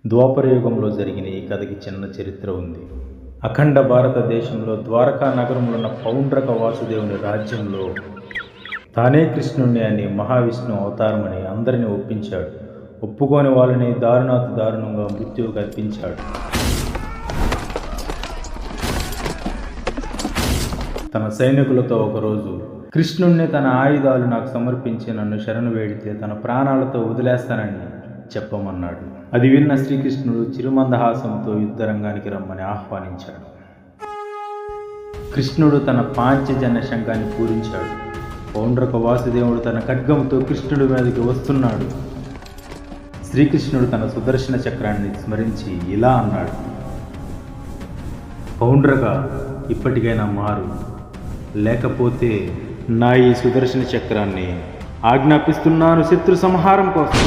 ద్వాపరయుగంలో జరిగిన ఈ కథకి చిన్న చరిత్ర ఉంది. అఖండ భారతదేశంలో ద్వారకా నగరంలో ఉన్న పౌండ్రక వాసుదేవుని రాజ్యంలో తానే కృష్ణుణ్ణి అని మహావిష్ణు అవతారమని అందరినీ ఒప్పించాడు. ఒప్పుకోని వాళ్ళని దారుణాతి దారుణంగా మృత్యువుకు అర్పించాడు. తన సైనికులతో ఒకరోజు కృష్ణుణ్ణి తన ఆయుధాలు నాకు సమర్పించి నన్ను శరణు వేడితే తన ప్రాణాలతో వదిలేస్తానని చెప్పమన్నాడు. అది విన్న శ్రీకృష్ణుడు చిరుమందహాసంతో యుద్ధరంగానికి రమ్మని ఆహ్వానించాడు. కృష్ణుడు తన పాంచజన్య శంఖాన్ని పూరించాడు. పౌండ్రక వాసుదేవుడు తన ఖడ్గంతో కృష్ణుడి మీదకి వస్తున్నాడు. శ్రీకృష్ణుడు తన సుదర్శన చక్రాన్ని స్మరించి ఇలా అన్నాడు: పౌండ్రక, ఇప్పటికైనా మారు, లేకపోతే నా ఈ సుదర్శన చక్రాన్ని ఆజ్ఞాపిస్తున్నాను శత్రు సంహారం కోసం.